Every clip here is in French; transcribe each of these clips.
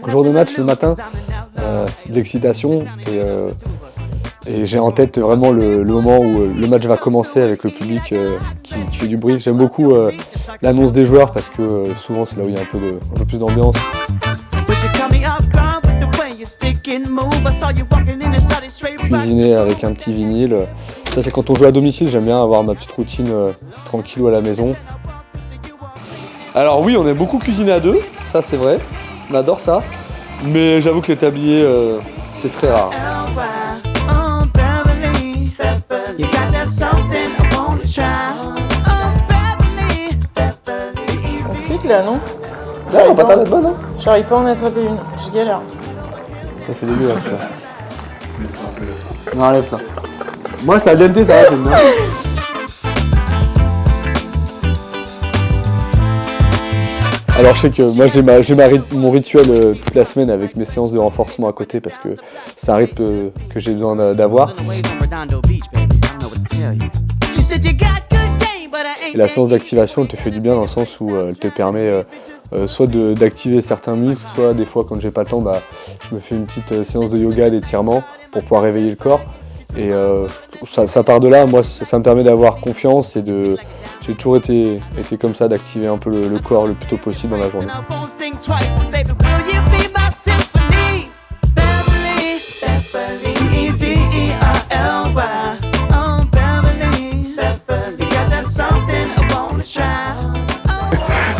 Jour de match le matin, de l'excitation et j'ai en tête vraiment le moment où le match va commencer avec le public qui fait du bruit. J'aime beaucoup l'annonce des joueurs parce que souvent c'est là où il y a un peu plus d'ambiance. Cuisiner avec un petit vinyle, ça c'est quand on joue à domicile, j'aime bien avoir ma petite routine tranquillou à la maison. Alors oui, on aime beaucoup cuisiner à deux, ça c'est vrai, on adore ça, mais j'avoue que les tabliers c'est très rare. On fric là, non? Là, on va pas tarder de bonne, hein? J'arrive pas à en attraper une, je galère. Ça c'est dégueulasse ça. Non, enlève ça. Moi c'est al dente, ça va, j'aime bien. Alors je sais que moi j'ai mon rituel toute la semaine avec mes séances de renforcement à côté parce que c'est un rythme que j'ai besoin d'avoir. Et la séance d'activation elle te fait du bien dans le sens où elle te permet soit d'activer certains muscles, soit des fois quand j'ai pas le temps, je me fais une petite séance de yoga, d'étirement pour pouvoir réveiller le corps. Et ça part de là, moi ça me permet d'avoir confiance et j'ai toujours été comme ça, d'activer un peu le corps le plus tôt possible dans la journée.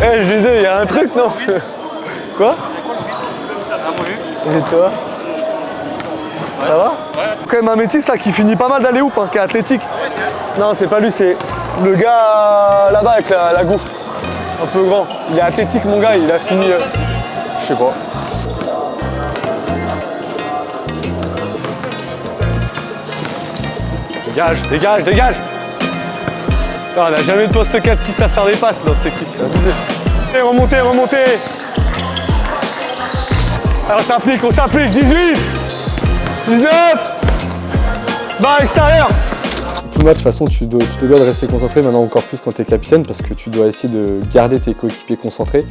Eh, je disais, il y a un truc, non? Quoi? Et toi? Ça va? Ouais. Quand même un métis là qui finit pas mal d'aller hoop, qui est athlétique. Non, c'est pas lui, c'est le gars là-bas avec la gonfle. Un peu grand. Il est athlétique, mon gars, il a fini. Je sais pas. Dégage, dégage, dégage! Non, on n'a jamais de poste 4 qui savent faire des passes dans cette équipe. C'est abusé. Remontez, remontez! Alors on s'applique, 18! 19! Barre extérieure! Tout le match, de toute façon, tu te dois de rester concentré, maintenant encore plus quand tu es capitaine, parce que tu dois essayer de garder tes coéquipiers concentrés.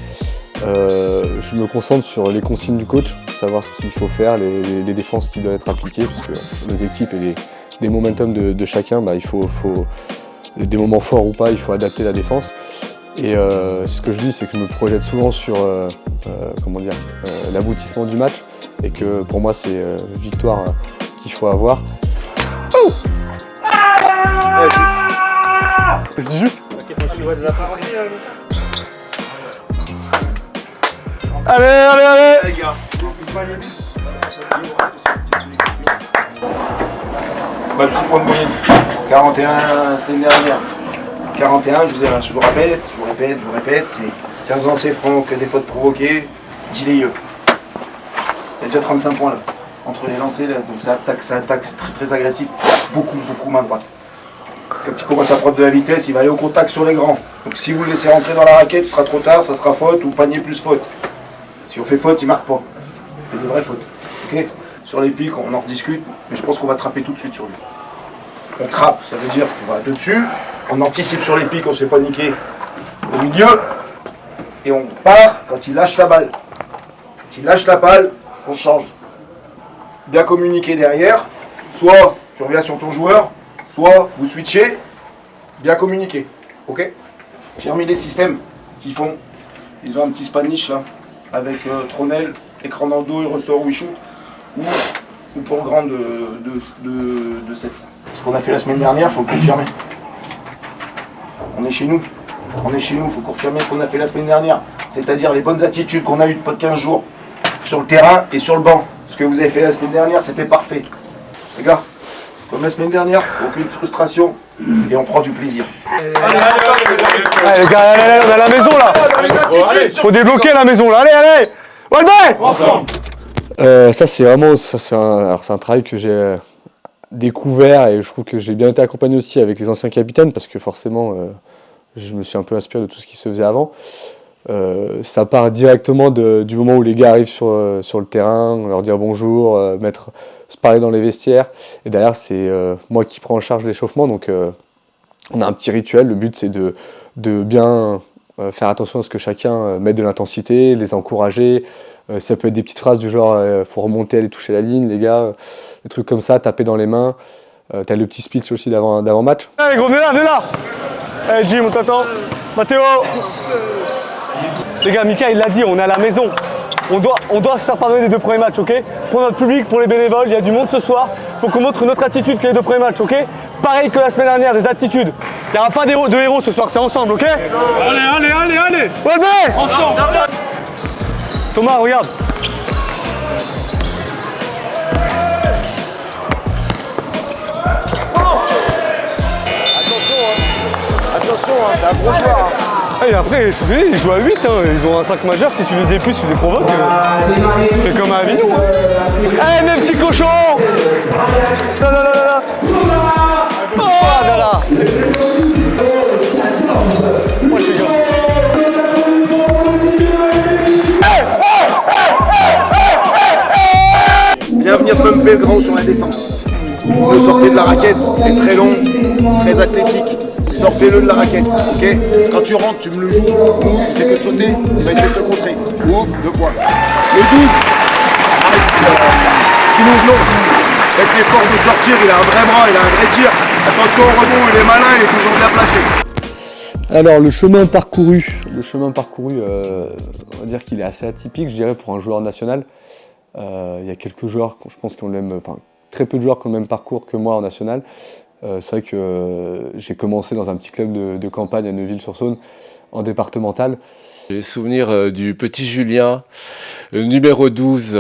Je me concentre sur les consignes du coach, savoir ce qu'il faut faire, les défenses qui doivent être appliquées, parce que les équipes et les momentum de chacun, il faut des moments forts ou pas, il faut adapter la défense. Et ce que je dis, c'est que je me projette souvent sur l'aboutissement du match, et que pour moi, c'est victoire qu'il faut avoir. Oh! Allez, allez, allez! Les gars. Bah, 6 points de moyenne. 41 la semaine dernière. 41, je vous répète, c'est 15 lancers francs, que des fautes provoquées, 10 layups. Il y a déjà 35 points là. Entre les lancers, là, donc ça attaque, c'est très très agressif. Beaucoup main droite. Quand il commence à prendre de la vitesse, il va aller au contact sur les grands. Donc si vous le laissez rentrer dans la raquette, ce sera trop tard, ça sera faute ou panier plus faute. Si on fait faute, il marque pas. On fait des vraies fautes. Okay, sur les pics, on en rediscute, mais je pense qu'on va trapper tout de suite sur lui. On trappe, ça veut dire qu'on va dessus, on anticipe sur les pics, on se fait paniquer au milieu, et on part quand il lâche la balle. Quand il lâche la balle, on change. Bien communiquer derrière, soit tu reviens sur ton joueur, soit vous switchez, bien communiquer. Ok? J'ai remis les systèmes qu'ils font. Ils ont un petit Spanish là, avec Tronel, écran dans le dos, il ressort où il shoot, ou pour le grand de cette. Ce qu'on a fait la semaine dernière, il faut le confirmer. On est chez nous, il faut confirmer ce qu'on a fait la semaine dernière. C'est-à-dire les bonnes attitudes qu'on a eues depuis 15 jours sur le terrain et sur le banc. Ce que vous avez fait la semaine dernière, c'était parfait. Les gars, comme la semaine dernière, aucune frustration et on prend du plaisir. Allez les gars, allez, on est à la maison là. Faut débloquer la maison là, allez Ça c'est vraiment c'est un travail que j'ai découvert et je trouve que j'ai bien été accompagné aussi avec les anciens capitaines parce que forcément je me suis un peu inspiré de tout ce qui se faisait avant. Ça part directement du moment où les gars arrivent sur le terrain, leur dire bonjour, se parler dans les vestiaires. Et derrière, c'est moi qui prends en charge l'échauffement. Donc, on a un petit rituel. Le but, c'est de bien faire attention à ce que chacun mette de l'intensité, les encourager. Ça peut être des petites phrases du genre faut remonter, aller toucher la ligne, les gars. Des trucs comme ça, taper dans les mains. T'as le petit speech aussi d'avant-match. Allez gros, venez là. Allez Jim, on t'attend. Mathéo. Les gars, Mika il l'a dit, on est à la maison. On doit se faire pardonner les 2 premiers matchs, ok? Pour notre public, pour les bénévoles, il y a du monde ce soir. Faut qu'on montre une autre attitude que les 2 premiers matchs, ok? Pareil que la semaine dernière, des attitudes. Il n'y aura pas de héros ce soir, c'est ensemble, ok? Allez! Ouais, ensemble! Thomas, regarde. Attention, c'est un gros joueur. Et après, je suis désolé, ils jouent à 8, ils ont un 5 majeur, si tu les épouses, tu les provoques, tu fais comme à Avignon. Allez, mes petits cochons! Là. Oh là. Moi, je suis gars. Viens venir pumper le grand sur la descente. Le sortez de la raquette, il est très long, très athlétique. Sortez-le de la raquette, ok? Quand tu rentres, tu me le joues. Tu fais que de sauter, il va essayer de te contrer. Ou 2 points. Le 12, tu l'ouvres l'autre. Avec l'effort de sortir, il a un vrai bras, il a un vrai tir. Attention au rebond, il est malin, il est toujours bien placé. Alors le chemin parcouru, on va dire qu'il est assez atypique, je dirais, pour un joueur national. Il y a quelques joueurs, je pense, très peu de joueurs qui ont le même parcours que moi en national. C'est vrai que j'ai commencé dans un petit club de campagne à Neuville-sur-Saône, en départemental. J'ai le souvenir du petit Julien, numéro 12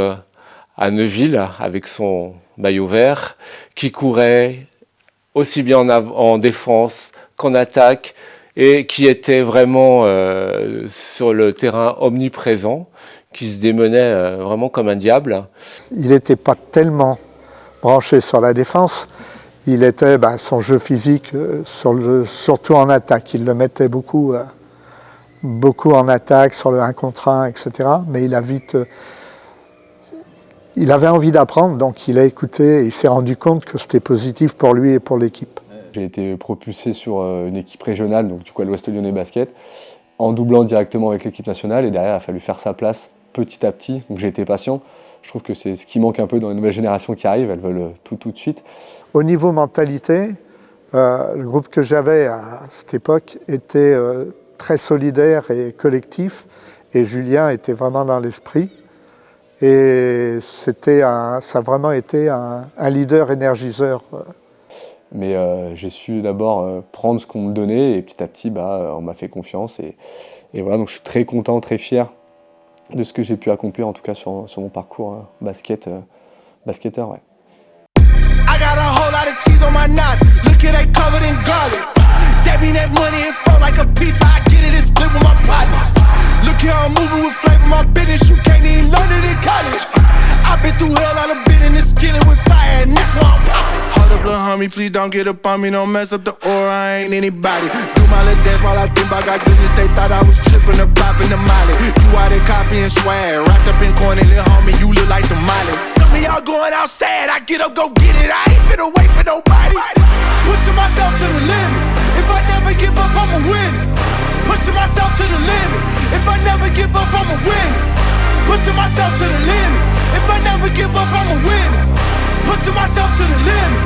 à Neuville, avec son maillot vert, qui courait aussi bien en défense qu'en attaque, et qui était vraiment sur le terrain omniprésent, qui se démenait vraiment comme un diable. Il n'était pas tellement branché sur la défense. Il était, son jeu physique, surtout en attaque. Il le mettait beaucoup en attaque, sur le 1 contre 1, etc. Mais il avait envie d'apprendre, donc il a écouté et il s'est rendu compte que c'était positif pour lui et pour l'équipe. J'ai été propulsé sur une équipe régionale, donc du coup à l'Ouest Lyonnais Basket, en doublant directement avec l'équipe nationale, et derrière il a fallu faire sa place petit à petit, donc j'ai été patient. Je trouve que c'est ce qui manque un peu dans les nouvelles générations qui arrivent, elles veulent tout de suite. Au niveau mentalité, le groupe que j'avais à cette époque était très solidaire et collectif, et Julien était vraiment dans l'esprit. Et ça a vraiment été un leader énergiseur. Mais j'ai su d'abord prendre ce qu'on me donnait, et petit à petit, on m'a fait confiance. Et voilà, donc je suis très content, très fier de ce que j'ai pu accomplir, en tout cas sur mon parcours basketteur. Ouais. I got a whole lot of cheese on my nuts. Look at that covered in garlic. That mean that money it fall like a pizza. I get it and split with my partners. Look here, I'm moving with flavor. My business, you can't even learn it in college. I've been through hell, I done been in this skillet with fire, and that's why I'm poppin'. Hold up, little homie, please don't get up on me. Don't mess up the aura, I ain't anybody. Do my little dance while I think I got goodness. They thought I was tripping or popping the molly. You out there copying swag, wrapped up in corny, little homie, you look like Somali. Some of y'all going outside, I get up, go get it. I ain't finna wait for nobody. Pushing myself to the limit. If I never give up, I'ma win. Pushing myself to the limit. If I never give up, I'ma win. Pushing myself to the limit. If I never give up, I'ma win. Pushing myself to the limit.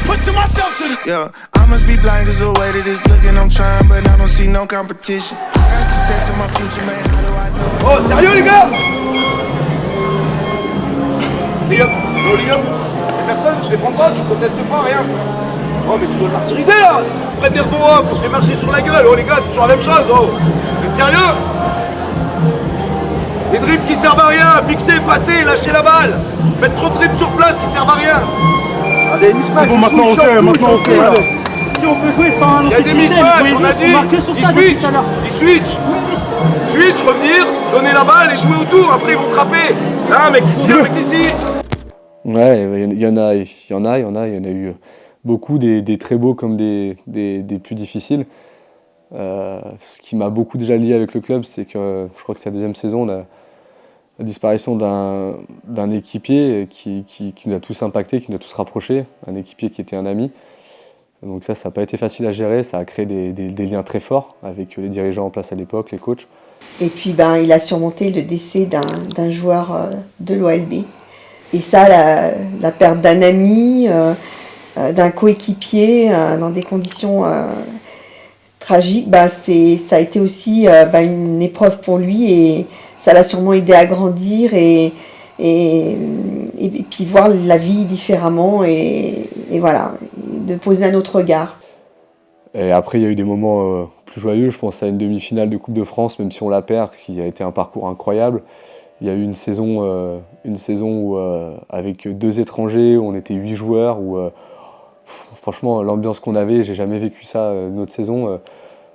Pushing myself to the... Yeah, I must be blind cause the way that it's looking, I'm trying, but I don't see no competition. I got success in my future, man, how do I know? Oh, sérieux les gars? Les gars, no, les gars, y'a personne, tu défends pas, tu protestes pas, rien. Oh mais tu dois le martyriser là. Prête des rebonds, faut se faire marcher sur la gueule. Oh les gars, c'est toujours la même chose, oh. Vous êtes sérieux? Les dribbles qui servent à rien, fixer, passer, lâcher la balle. Faites trop de dribbles sur place qui servent à rien. Allez, mismatch, Bon, maintenant on fait. Si on peut jouer sans un il y a des mismatchs, on a dit. Ils switch, revenir, donner la balle et jouer autour. Après ils vont trapper. Là, mec, ici, avec ici. Ouais, il y en a eu beaucoup, des très beaux comme des plus difficiles. Ce qui m'a beaucoup déjà lié avec le club, c'est que je crois que c'est la deuxième saison, la disparition d'un équipier qui nous a tous impactés, qui nous a tous rapprochés, un équipier qui était un ami. Donc ça n'a pas été facile à gérer, ça a créé des liens très forts avec les dirigeants en place à l'époque, les coachs. Et puis il a surmonté le décès d'un joueur de l'OLB. Et ça, la perte d'un ami, d'un coéquipier dans des conditions tragiques, ça a été aussi une épreuve pour lui et ça l'a sûrement aidé à grandir et puis voir la vie différemment et voilà, de poser un autre regard. Et après, il y a eu des moments plus joyeux. Je pense à une demi-finale de Coupe de France, même si on la perd, qui a été un parcours incroyable. Il y a eu une saison où, avec 2 étrangers, où on était 8 joueurs, où franchement, l'ambiance qu'on avait, j'ai jamais vécu ça notre saison.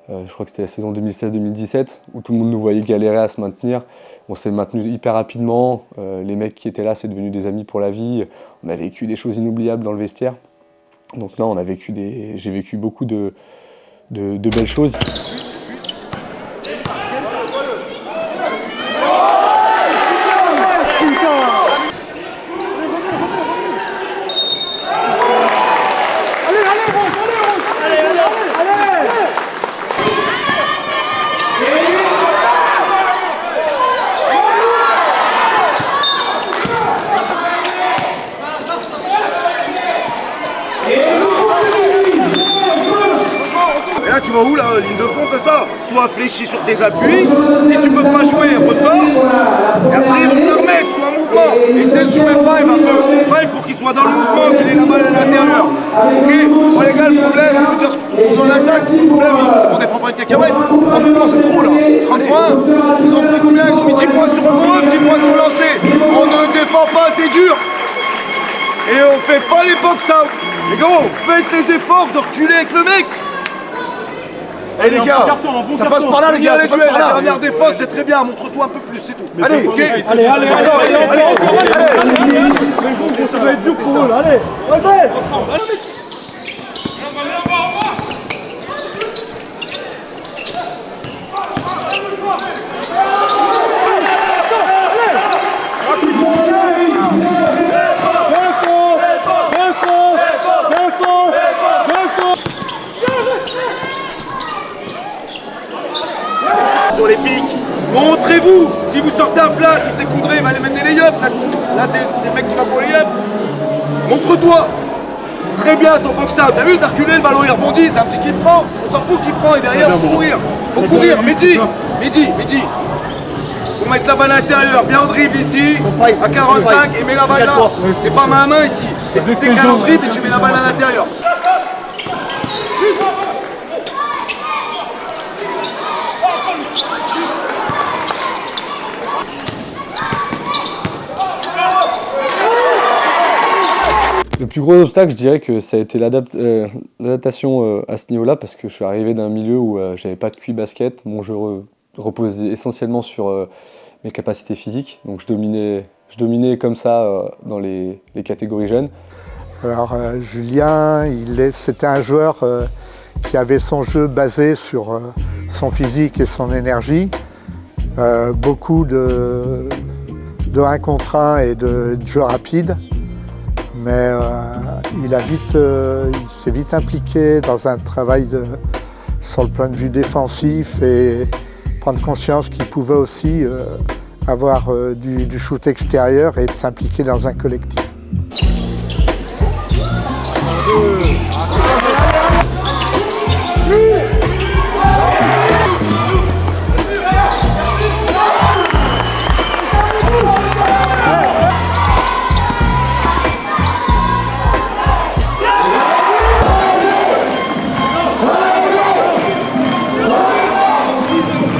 Je crois que c'était la saison 2016-2017, où tout le monde nous voyait galérer à se maintenir. On s'est maintenu hyper rapidement. Les mecs qui étaient là, c'est devenu des amis pour la vie. On a vécu des choses inoubliables dans le vestiaire. Donc non, j'ai vécu beaucoup de belles choses. Là, tu vas où, là, ligne de fond, comme ça? Soit fléchi sur tes appuis, si tu peux pas jouer, ressort, et après ils vont te la remettre, soit en mouvement. Essaie de jouer Five un peu. Five pour qu'il soit dans le mouvement, qu'il ait la balle à l'intérieur. Ok? Bon, les gars, le problème, on peut dire tout ce qu'on en attaque, le problème, c'est qu'on défend pas une cacahuète. 30 points, c'est trop, là. 30 points, ils ont pris combien? Ils ont mis 10 points sur eux, 10 points sur lancé. On ne défend pas, c'est dur. Et on fait pas les box-out. Les gros, faites les efforts de reculer avec le mec. Eh les gars, ça passe par là les gars, les duels, la dernière défense c'est très bien, montre-toi un peu plus, c'est tout. Allez, ok. Allez, ça va être dur pour eux, allez. Sur les pics, montrez-vous. Si vous sortez à plat, si c'est Coudray, il va aller mettre des lay-ups. Là c'est le mec qui va pour les lay-ups. Montre-toi. Très bien ton box-out. T'as vu, t'as reculé, le ballon il rebondit, c'est un petit qui prend. On s'en fout qui prend et derrière faut courir. Faut courir. Mehdi. Faut mettre la balle à l'intérieur. Viens en dribble ici, à 45 et mets la balle là. C'est pas main à main ici. C'est que tu décales en dribble et tu mets la balle à l'intérieur. Le plus gros obstacle, je dirais que ça a été l'adaptation à ce niveau-là, parce que je suis arrivé d'un milieu où j'avais pas de QI basket. Mon jeu reposait essentiellement sur mes capacités physiques, donc je dominais comme ça dans les catégories jeunes. Alors Julien, c'était un joueur qui avait son jeu basé sur son physique et son énergie. Beaucoup de 1 contre 1 et de jeu rapide. Mais il s'est vite impliqué dans un travail sur le point de vue défensif et prendre conscience qu'il pouvait aussi avoir du shoot extérieur et de s'impliquer dans un collectif.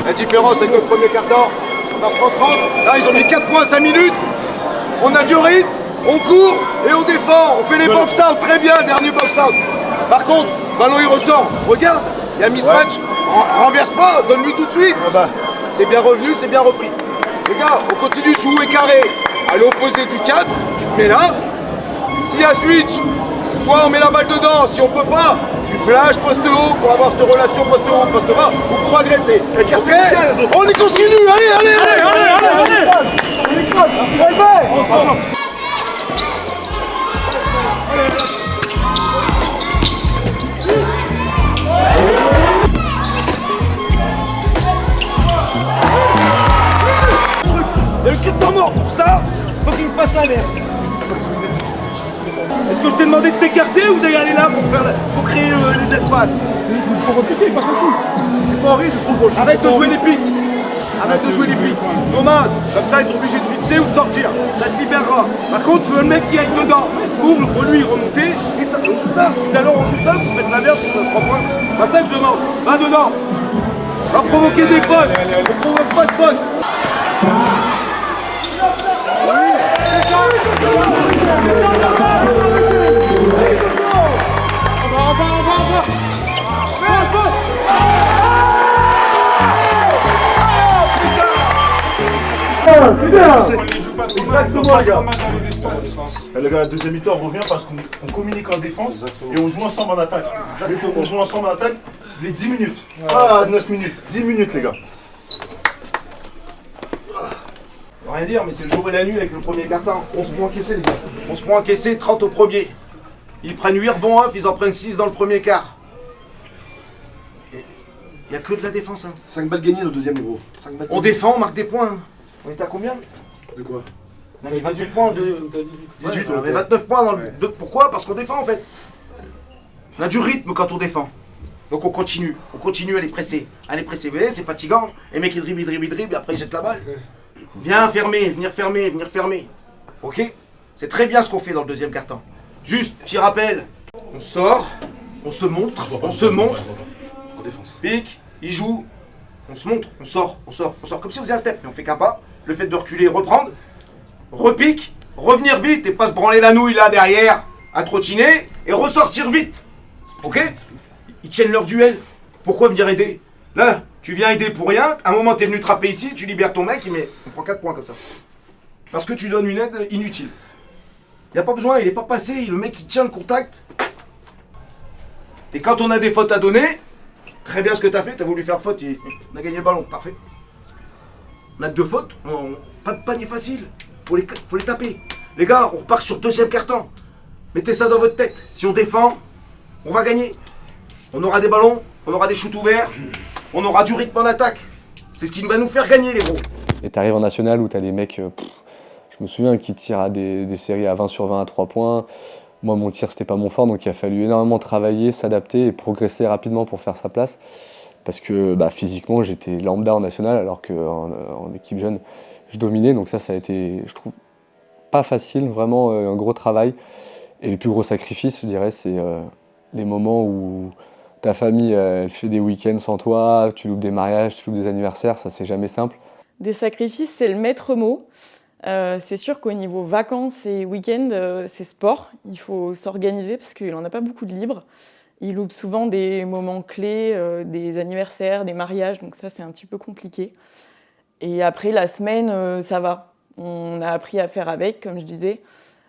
La différence avec le premier quart-temps, on en prend 30. Là, ils ont mis 4 points à 5 minutes. On a du rythme, on court et on défend. On fait les box-out, très bien, dernier box-out. Par contre, ballon il ressort. Regarde, il y a mismatch. Renverse pas, donne-lui tout de suite. C'est bien revenu, c'est bien repris. Les gars, on continue de jouer carré. À l'opposé du 4, tu te mets là. Si à switch, soit on met la balle dedans, si on peut pas, tu flashes poste haut pour avoir cette relation poste haut, poste bas, ou pour agresser. Ok, on y continue, allez. l'inverse. Est-ce que je t'ai demandé de t'écarter ou d'aller là pour créer les espaces? Il faut repiquer, pas s'en fout. C'est pas horrible, je trouve. Arrête de jouer les pics. Arrête de jouer les pics. Nomade, comme ça ils sont obligés de fixer ou de sortir. Ça te libérera. Par contre, tu veux le mec qui aille dedans pour lui remonter. Et ça, on joue ça. Tout à l'heure on joue ça, vous faites l'inverse, vous faites 3 points. Bah ça que je demande. Va dedans. Va provoquer des fautes. Ne provoque pas de fautes. C'est bien. Exactement les gars. Le gars, la deuxième mi-temps, on revient parce qu'on communique en défense et on joue ensemble en attaque. Mais il faut qu'on joue ensemble en attaque les 10 minutes. Pas 9 minutes, 10 minutes les gars. Rien dire, mais c'est le jour et la nuit avec le premier carton. 11 points encaissés les gars. 11 points encaissés, 30 au premier. Ils prennent 8 rebonds off, ils en prennent 6 dans le premier quart. Il n'y a que de la défense. Hein. 5 balles gagnées dans le deuxième gros. On défend, on marque des points. Hein. On est à combien? De quoi? On a mis 27 points de... 18, on avait 29 points dans le... Pourquoi? Parce qu'on défend en fait. On a du rythme quand on défend. Donc on continue à les presser. À les presser, vous voyez, c'est fatigant. Les mecs ils dribblent, et après ils jettent la balle. Viens fermer, venir fermer. Ok? C'est très bien ce qu'on fait dans le deuxième quart-temps. Juste, petit rappel. On sort, on se montre. En défense. Pique, il joue, on se montre, on sort. Comme si on faisait un step, mais on fait qu'un pas. Le fait de reculer, reprendre, repique, revenir vite et pas se branler la nouille là derrière, à trottiner et ressortir vite. Ok? Ils tiennent leur duel. Pourquoi venir aider? Là, tu viens aider pour rien. À un moment, t'es venu trapper ici, tu libères ton mec, mais on prend 4 points comme ça. Parce que tu donnes une aide inutile. Il n'y a pas besoin, il est pas passé. Le mec, il tient le contact. Et quand on a des fautes à donner, très bien ce que tu as fait, tu as voulu faire faute, on a gagné le ballon, parfait. On a 2 fautes, pas de panier facile, faut les taper. Les gars, on repart sur deuxième quart-temps. Mettez ça dans votre tête, si on défend, on va gagner. On aura des ballons, on aura des shoots ouverts, on aura du rythme en attaque. C'est ce qui va nous faire gagner les gros. Et t'arrives en national où t'as des mecs, je me souviens, qui tirent à des séries à 20 sur 20 à 3 points. Moi, mon tir, c'était pas mon fort, donc il a fallu énormément travailler, s'adapter et progresser rapidement pour faire sa place. Parce que physiquement, j'étais lambda en national, alors qu'en équipe jeune, je dominais. Donc ça a été, je trouve, pas facile, vraiment un gros travail. Et le plus gros sacrifice, je dirais, c'est les moments où ta famille, elle fait des week-ends sans toi, tu loupes des mariages, tu loupes des anniversaires, ça, c'est jamais simple. Des sacrifices, c'est le maître mot. C'est sûr qu'au niveau vacances et week-ends, c'est sport. Il faut s'organiser parce qu'il n'en a pas beaucoup de libre. Il loupe souvent des moments clés, des anniversaires, des mariages, donc ça c'est un petit peu compliqué. Et après la semaine, ça va. On a appris à faire avec, comme je disais.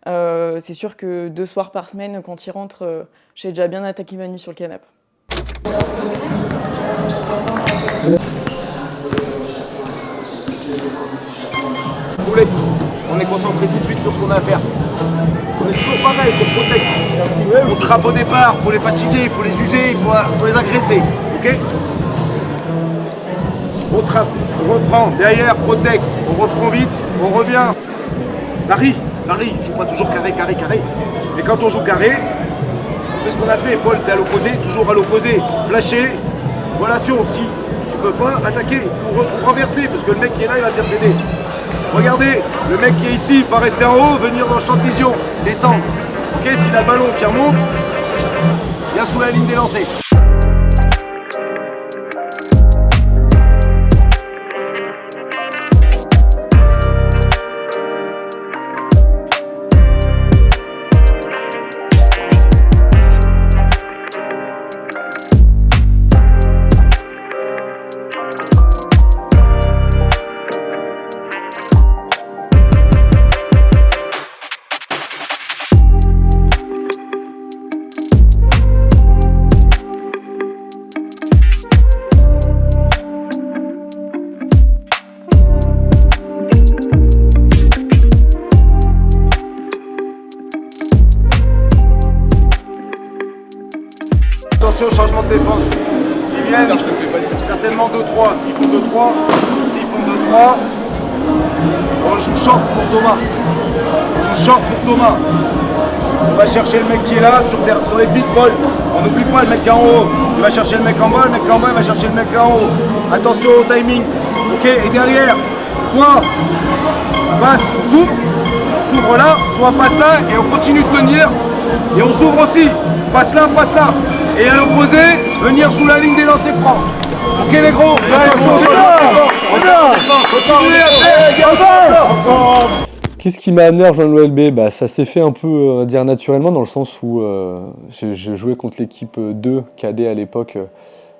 C'est sûr que 2 soirs par semaine, quand il rentre, j'ai déjà bien attaqué ma nuit sur le canapé. On est concentré tout de suite sur ce qu'on a à faire. On est toujours pareil, sur protect. On trappe au départ, faut les fatiguer, il faut les user, il faut les agresser. Ok? On trappe, on reprend, derrière, protect, on reprend vite, on revient. Larry, joue pas toujours carré. Mais quand on joue carré, on fait ce qu'on a fait. Paul, c'est à l'opposé, toujours à l'opposé. Flasher, relation, si tu peux pas attaquer ou renverser, parce que le mec qui est là, il va venir t'aider. Regardez, le mec qui est ici, pas rester en haut, venir dans le champ de vision, descendre. Ok, s'il a le ballon qui remonte, bien sous la ligne des lancers. Attention, changement de défense. S'ils viennent, certainement 2-3. S'ils font 2-3, On joue short pour Thomas. On joue short pour Thomas. On va chercher le mec qui est là sur les pics, Paul. On n'oublie pas le mec qui est en haut. Il va chercher le mec en bas, le mec en bas, il va chercher le mec en haut. Attention au timing. Ok, et derrière, soit passe, on s'ouvre là, soit passe là et on continue de tenir. Et on s'ouvre aussi. Passe là, passe là. Et à l'opposé, venir sous la ligne des lancers francs. Ok les gros, continuez à faire. Qu'est-ce qui m'a amené à rejoindre l'OLB? Bah, ça s'est fait un peu dire naturellement dans le sens où je jouais contre l'équipe 2 cadet à l'époque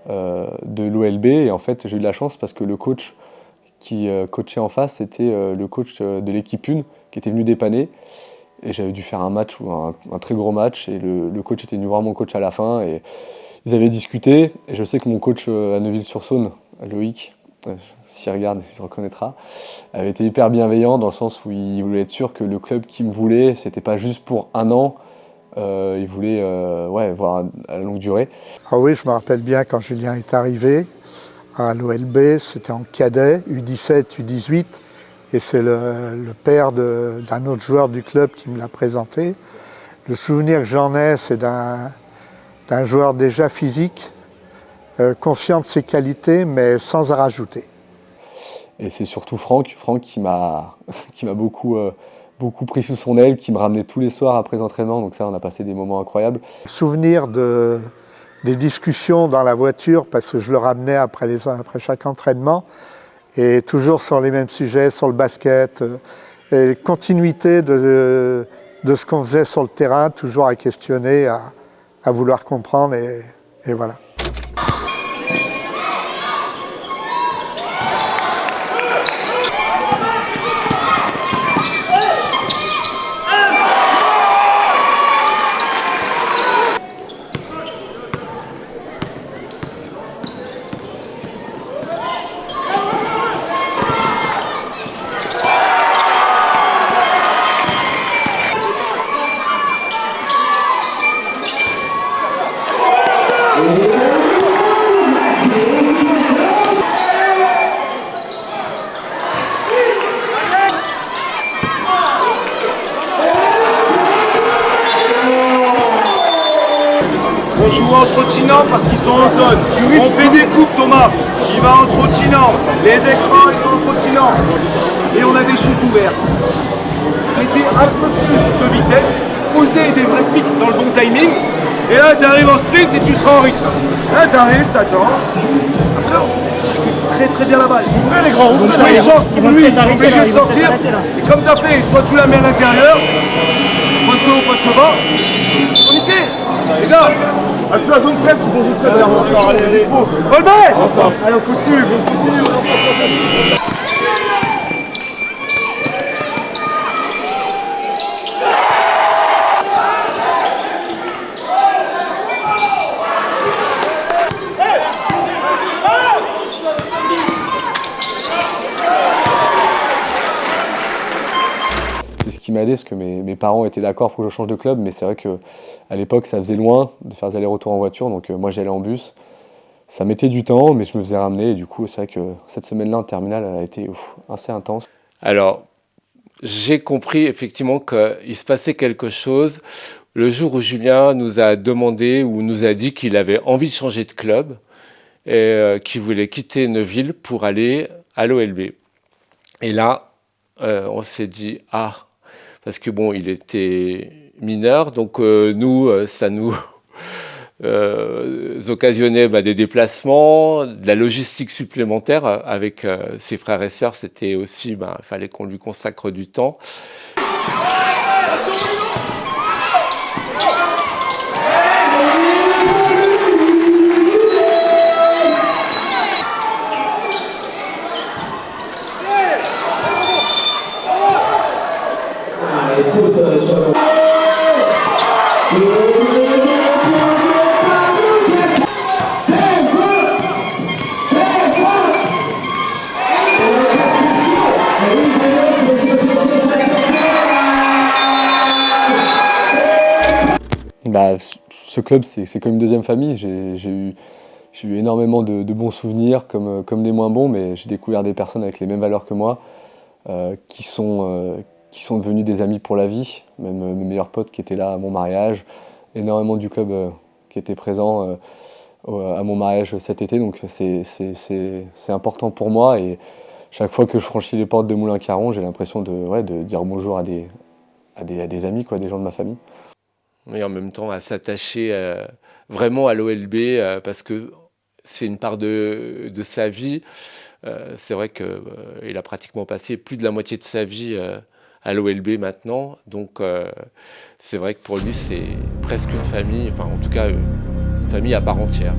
de l'OLB et en fait j'ai eu de la chance parce que le coach qui coachait en face c'était le coach de l'équipe 1 qui était venu dépanner et j'avais dû faire un match ou un très gros match et le coach était venu voir mon coach à la fin et ils avaient discuté et je sais que mon coach à Neuville-sur-Saône, Loïc, s'il regarde, il se reconnaîtra, avait été hyper bienveillant dans le sens où il voulait être sûr que le club qui me voulait, c'était pas juste pour un an, il voulait voir à longue durée. Ah oui, je me rappelle bien quand Julien est arrivé à l'OLB, c'était en cadet, U17, U18, et c'est le père d'un autre joueur du club qui me l'a présenté. Le souvenir que j'en ai, c'est d'un joueur déjà physique, confiant de ses qualités, mais sans à rajouter. Et c'est surtout Franck qui m'a beaucoup pris sous son aile, qui me ramenait tous les soirs après les entraînements, donc ça on a passé des moments incroyables. Souvenir des discussions dans la voiture, parce que je le ramenais après chaque entraînement, et toujours sur les mêmes sujets, sur le basket, et continuité de ce qu'on faisait sur le terrain, toujours à questionner, à vouloir comprendre, et voilà. On joue en trottinant parce qu'ils sont en zone. On fait des coupes, Thomas. Il va en trottinant. Les écrans, ils sont en trottinant. Et on a des shoots ouverts. Mettez un peu plus de vitesse, posez des vrais pics dans le bon timing. Et là, tu arrives en sprint et tu seras en rythme. Là, tu arrives, t'attends. Après, on circule très bien la balle. Ouvrez les grands, ouvrez la balle. Pour lui, il est obligé de sortir. Et comme tu as fait, soit tu la mets à l'intérieur, poste haut, poste bas. On niqué. Les gars, à la zone presse, ils vont jouer très bien. Allez, on continue, on continue. C'est ce qui m'a aidé, parce que mes parents étaient d'accord pour que je change de club, mais c'est vrai qu'à l'époque, ça faisait loin de faire des allers-retours en voiture, donc moi j'allais en bus. Ça mettait du temps, mais je me faisais ramener, et du coup, c'est vrai que cette semaine-là en terminale, elle a été assez intense. Alors, j'ai compris effectivement qu'il se passait quelque chose le jour où Julien nous a demandé ou nous a dit qu'il avait envie de changer de club et qu'il voulait quitter Neuville pour aller à l'OLB. Et là, on s'est dit « Ah !» parce que bon, il était mineur, donc nous, ça nous occasionnait des déplacements, de la logistique supplémentaire avec ses frères et sœurs. C'était aussi, il fallait qu'on lui consacre du temps. Ce club, c'est comme une deuxième famille. J'ai eu énormément de bons souvenirs, comme des moins bons, mais j'ai découvert des personnes avec les mêmes valeurs que moi. qui sont devenus des amis pour la vie, même mes meilleurs potes qui étaient là à mon mariage, énormément du club qui était présent à mon mariage cet été, donc c'est important pour moi et chaque fois que je franchis les portes de Moulins-Caron, j'ai l'impression de dire bonjour à des amis, quoi, des gens de ma famille. Et en même temps à s'attacher vraiment à l'OLB parce que c'est une part de sa vie. C'est vrai qu'il a pratiquement passé plus de la moitié de sa vie à l'OLB maintenant, donc c'est vrai que pour lui c'est presque une famille, enfin en tout cas une famille à part entière.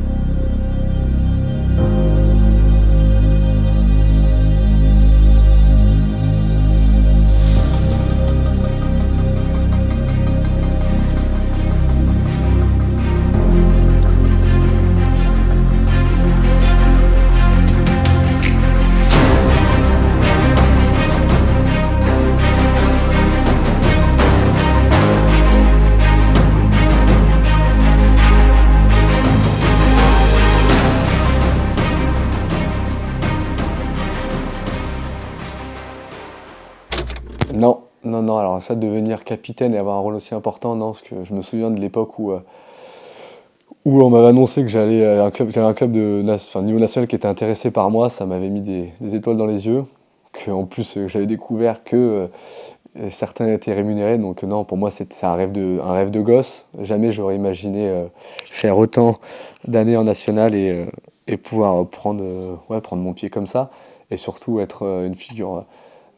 Non, alors ça, devenir capitaine et avoir un rôle aussi important, non, parce que je me souviens de l'époque où on m'avait annoncé que j'avais un club de niveau national qui était intéressé par moi, ça m'avait mis des étoiles dans les yeux, qu'en plus j'avais découvert que certains étaient rémunérés, donc non, pour moi c'est un rêve de gosse, jamais j'aurais imaginé faire autant d'années en national et pouvoir prendre mon pied comme ça, et surtout être une figure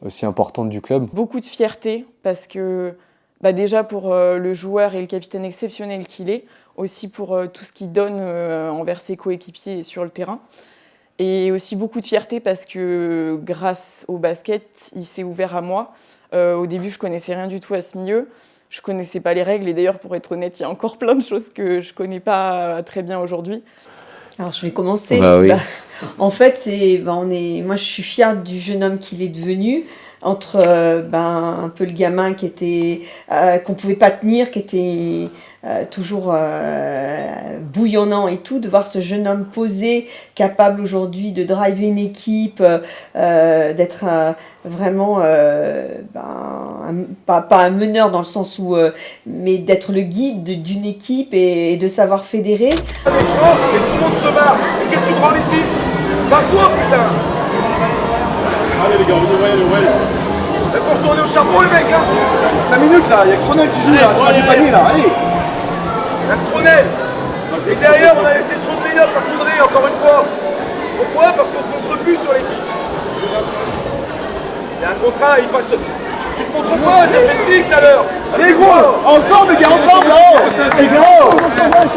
aussi importante du club. Beaucoup de fierté parce que déjà pour le joueur et le capitaine exceptionnel qu'il est, aussi pour tout ce qu'il donne envers ses coéquipiers sur le terrain. Et aussi beaucoup de fierté parce que grâce au basket, il s'est ouvert à moi. Au début, je connaissais rien du tout à ce milieu. Je connaissais pas les règles et d'ailleurs, pour être honnête, il y a encore plein de choses que je connais pas très bien aujourd'hui. Alors je vais commencer. Oui. En fait, moi je suis fière du jeune homme qu'il est devenu, entre un peu le gamin qui était qu'on pouvait pas tenir, qui était toujours bouillonnant et tout, de voir ce jeune homme posé, capable aujourd'hui de driver une équipe, d'être vraiment pas un meneur dans le sens où mais d'être le guide d'une équipe et de savoir fédérer. Et tout le monde se barre. Et qu'est-ce que tu prends ici? Barre-toi, putain. Allez les gars, ouais. Il faut retourner au charbon les mecs, hein. 5 minutes là, il y a Cronel qui joue là, pas du panier là, allez. Il y a Cronel. Et derrière on a laissé trop de line-up à Coudray encore une fois. Pourquoi? Parce qu'on se montre plus sur l'équipe. Il y a un contrat, il passe. Tu te montres pas, t'es festif tout à l'heure. Allez gros, ensemble les gars, ensemble là. Les gars.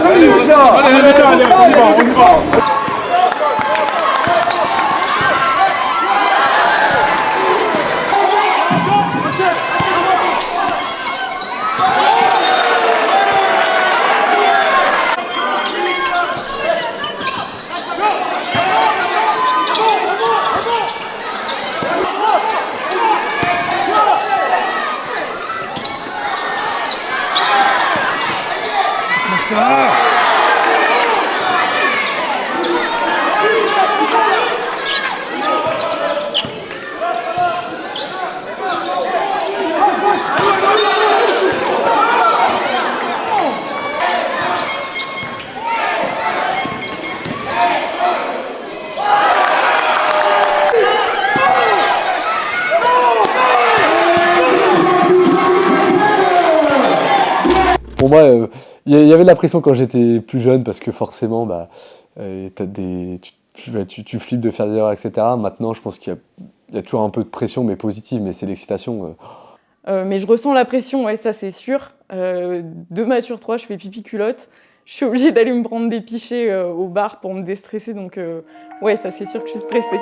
Allez les gars. Allez, on y va. Pour moi, il y avait de la pression quand j'étais plus jeune parce que forcément, tu flippes de faire des erreurs, etc. Maintenant, je pense qu'il y a toujours un peu de pression, mais positive, mais c'est l'excitation. Mais je ressens la pression, ouais, ça c'est sûr. 2 matchs sur 3, je fais pipi culotte. Je suis obligée d'aller me prendre des pichets au bar pour me déstresser, donc ouais, ça c'est sûr que je suis stressée.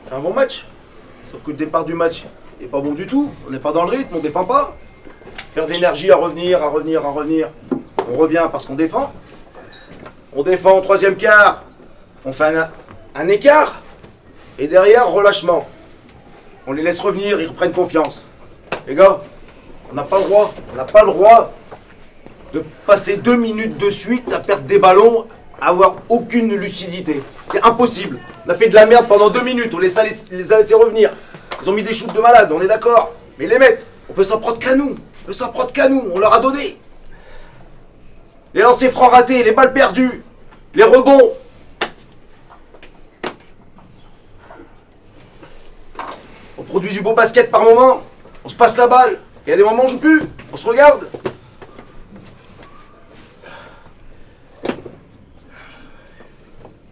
C'est un bon match. Sauf que le départ du match n'est pas bon du tout. On n'est pas dans le rythme, on défend pas. Perd d'énergie à revenir. On revient parce qu'on défend. On défend au troisième quart. On fait un écart. Et derrière, relâchement. On les laisse revenir, ils reprennent confiance. Les gars, on n'a pas le droit de passer 2 minutes de suite à perdre des ballons, à avoir aucune lucidité. C'est impossible. On a fait de la merde pendant 2 minutes, on les a laissés revenir. Ils ont mis des shoots de malade, on est d'accord. Mais ils les mettent. On peut s'en prendre qu'à nous. On leur a donné. Les lancers francs ratés, les balles perdues, les rebonds. On produit du beau basket par moment. On se passe la balle. Il y a des moments où on joue plus. On se regarde.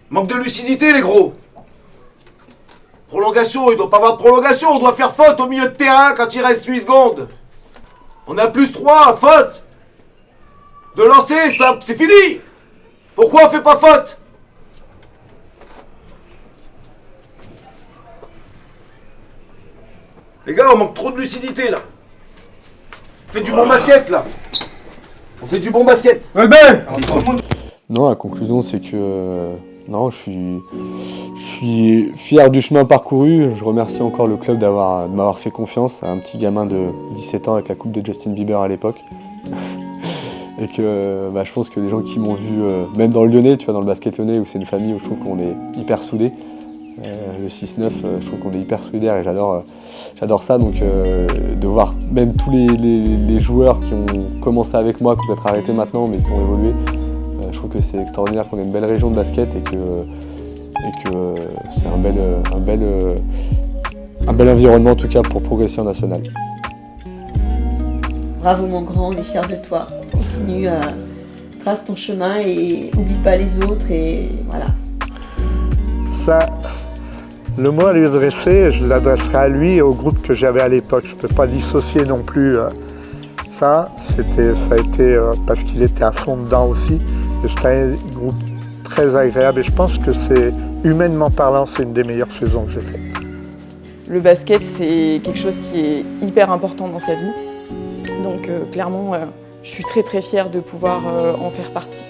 Manque de lucidité, les gros. Prolongation, il ne doit pas avoir de prolongation. On doit faire faute au milieu de terrain quand il reste 8 secondes. On a +3, faute. De lancer, c'est fini. Pourquoi on fait pas faute? Les gars, on manque trop de lucidité là. On fait du bon basket là. On fait du bon basket. Non, la conclusion c'est que non, je suis fier du chemin parcouru. Je remercie encore le club de m'avoir fait confiance, à un petit gamin de 17 ans avec la coupe de Justin Bieber à l'époque. Et que je pense que les gens qui m'ont vu, même dans le Lyonnais, tu vois, dans le basket lyonnais où c'est une famille où je trouve qu'on est hyper soudés. Le 6-9, je trouve qu'on est hyper solidaires et j'adore ça. Donc de voir même tous les joueurs qui ont commencé avec moi, qui ont peut-être arrêté maintenant mais qui ont évolué, je trouve que c'est extraordinaire qu'on ait une belle région de basket et que c'est un bel environnement en tout cas pour progresser en national. Bravo mon grand, on est fiers de toi. Continue, trace ton chemin et oublie pas les autres et voilà. Ça, le mot à lui adresser, je l'adresserai à lui et au groupe que j'avais à l'époque. Je ne peux pas dissocier non plus ça. Ça a été parce qu'il était à fond dedans aussi. Et c'était un groupe très agréable et je pense que c'est, humainement parlant, c'est une des meilleures saisons que j'ai faites. Le basket, c'est quelque chose qui est hyper important dans sa vie. Donc clairement, je suis très très fière de pouvoir en faire partie.